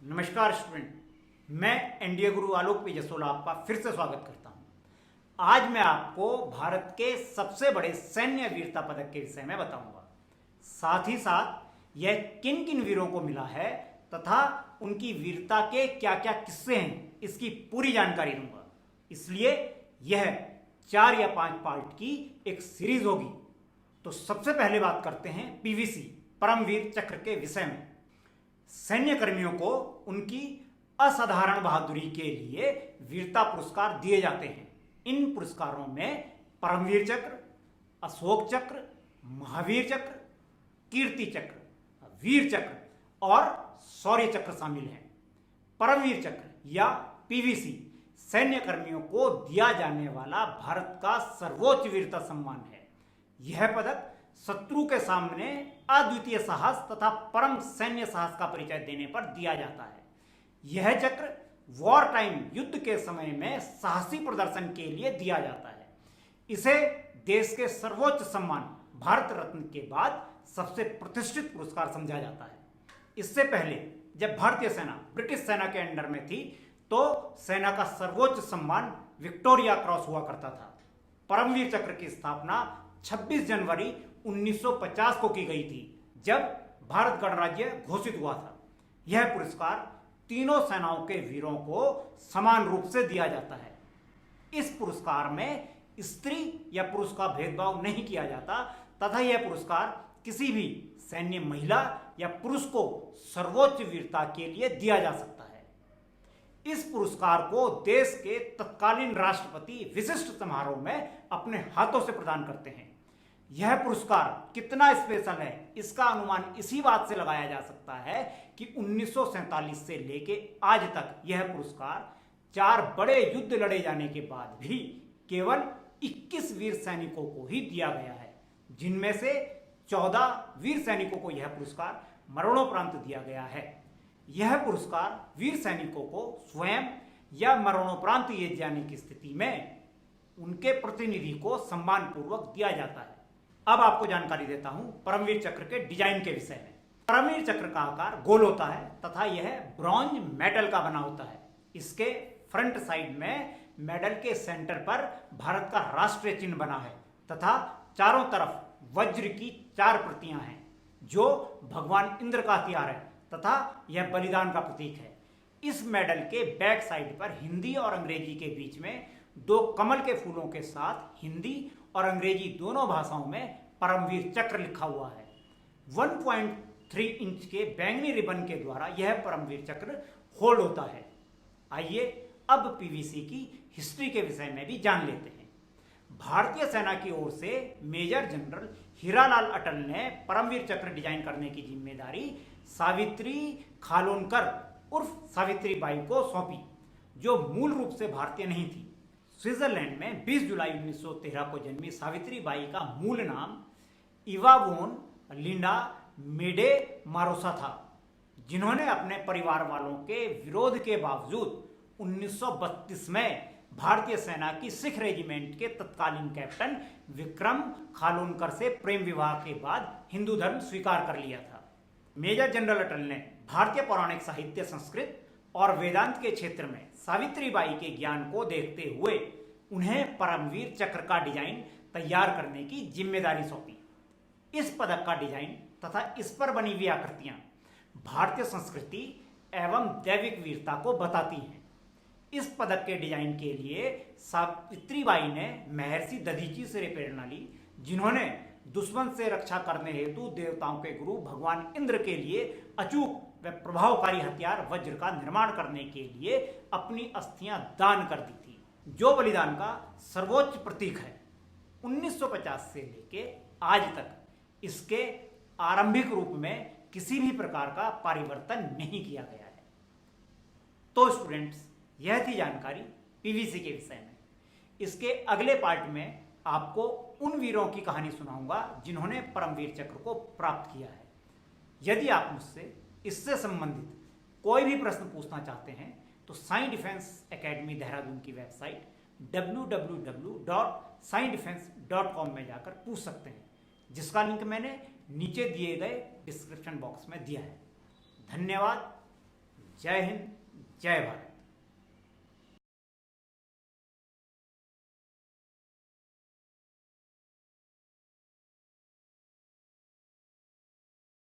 नमस्कार स्टूडेंट, मैं एनडीए गुरु आलोक पी जसोला आपका फिर से स्वागत करता हूं। आज मैं आपको भारत के सबसे बड़े सैन्य वीरता पदक के विषय में बताऊंगा। साथ ही साथ यह किन किन वीरों को मिला है तथा उनकी वीरता के क्या क्या किस्से हैं, इसकी पूरी जानकारी दूंगा। इसलिए यह 4 या 5 पार्ट की एक सीरीज होगी। तो सबसे पहले बात करते हैं पीवीसी परमवीर चक्र के विषय में। सैन्य कर्मियों को उनकी असाधारण बहादुरी के लिए वीरता पुरस्कार दिए जाते हैं। इन पुरस्कारों में परमवीर चक्र, अशोक चक्र, महावीर चक्र, कीर्ति चक्र, वीर चक्र और शौर्य चक्र शामिल हैं। परमवीर चक्र या पीवीसी सैन्य कर्मियों को दिया जाने वाला भारत का सर्वोच्च वीरता सम्मान है। यह पदक शत्रु के सामने अद्वितीय साहस तथा परम सैन्य साहस का परिचय देने पर दिया जाता है। यह चक्र वॉर टाइम युद्ध के समय में साहसी प्रदर्शन के लिए दिया जाता है। इसे देश के सर्वोच्च सम्मान भारत रत्न के बाद सबसे प्रतिष्ठित पुरस्कार समझा जाता है। इससे पहले जब भारतीय सेना ब्रिटिश सेना के अंडर में थी तो सेना का सर्वोच्च सम्मान विक्टोरिया क्रॉस हुआ करता था। परमवीर चक्र की स्थापना 26 जनवरी 1950 को की गई थी, जब भारत गणराज्य घोषित हुआ था। यह पुरस्कार तीनों सेनाओं के वीरों को समान रूप से दिया जाता है। इस पुरस्कार में स्त्री या पुरुष का भेदभाव नहीं किया जाता तथा यह पुरस्कार किसी भी सैन्य महिला या पुरुष को सर्वोच्च वीरता के लिए दिया जा सकता है। इस पुरस्कार को देश के तत्कालीन राष्ट्रपति विशिष्ट समारोह में अपने हाथों से प्रदान करते हैं। यह पुरस्कार कितना स्पेशल है, इसका अनुमान इसी बात से लगाया जा सकता है कि 1947 से लेके आज तक यह पुरस्कार 4 बड़े युद्ध लड़े जाने के बाद भी केवल 21 वीर सैनिकों को ही दिया गया है, जिनमें से 14 वीर सैनिकों को यह पुरस्कार मरणोपरांत दिया गया है। यह पुरस्कार वीर सैनिकों को स्वयं या मरणोपरांत ये जाने की स्थिति में उनके प्रतिनिधि को सम्मानपूर्वक दिया जाता है। अब आपको जानकारी देता हूं परमवीर चक्र के डिजाइन के विषय में। परमवीर चक्र का आकार गोल होता है तथा यह ब्रॉन्ज मेटल का बना होता है। इसके फ्रंट साइड में मेडल के सेंटर पर भारत का राष्ट्रीय चिन्ह बना है तथा चारों तरफ वज्र की 4 प्रतियां हैं, जो भगवान इंद्र का हथियार है तथा यह बलिदान का प्रतीक है। इस मेडल के बैक साइड पर हिंदी और अंग्रेजी के बीच में 2 कमल के फूलों के साथ हिंदी और अंग्रेजी दोनों भाषाओं में परमवीर चक्र लिखा हुआ है। 1.3 इंच के बैंगनी रिबन के द्वारा यह परमवीर चक्र होल्ड होता है। आइए अब पीवीसी की हिस्ट्री के विषय में भी जान लेते हैं। भारतीय सेना की ओर से मेजर जनरल हीरालाल अटल ने परमवीर चक्र डिजाइन करने की जिम्मेदारी सावित्री खानोलकर उर्फ सावित्री बाई को सौंपी, जो मूल रूप से भारतीय नहीं थी। स्विट्जरलैंड में 20 जुलाई 1913 को जन्मी सावित्री बाई का मूल नाम इवावोन लिंडा मेडे मारोसा था, जिन्होंने अपने परिवार वालों के विरोध के बावजूद 1932 में भारतीय सेना की सिख रेजिमेंट के तत्कालीन कैप्टन विक्रम खानोलकर से प्रेम विवाह के बाद हिंदू धर्म स्वीकार कर लिया था। मेजर जनरल अटल ने भारतीय पौराणिक साहित्य, संस्कृत और वेदांत के क्षेत्र में सावित्री बाई के ज्ञान को देखते हुए उन्हें परमवीर चक्र का डिजाइन तैयार करने की जिम्मेदारी सौंपी। इस पदक का डिजाइन तथा इस पर बनी हुई आकृतियां भारतीय संस्कृति एवं दैविक वीरता को बताती हैं। इस पदक के डिजाइन के लिए सावित्री बाई ने महर्षि दधीची से प्रेरणा ली, जिन्होंने दुश्मन से रक्षा करने हेतु देवताओं के गुरु भगवान इंद्र के लिए अचूक व प्रभावकारी हथियार वज्र का निर्माण करने के लिए अपनी अस्थियां दान कर दी थी, जो बलिदान का सर्वोच्च प्रतीक है। 1950 से लेके आज तक इसके आरंभिक रूप में किसी भी प्रकार का परिवर्तन नहीं किया गया है। तो स्टूडेंट्स, यह थी जानकारी पीवीसी के विषय में। इसके अगले पार्ट में आपको उन वीरों की कहानी सुनाऊंगा जिन्होंने परमवीर चक्र को प्राप्त किया है। यदि आप मुझसे इससे संबंधित कोई भी प्रश्न पूछना चाहते हैं तो साई डिफेंस एकेडमी देहरादून की वेबसाइट www.saidefense.com में जाकर पूछ सकते हैं, जिसका लिंक मैंने नीचे दिए गए डिस्क्रिप्शन बॉक्स में दिया है। धन्यवाद। जय हिंद, जय भारत।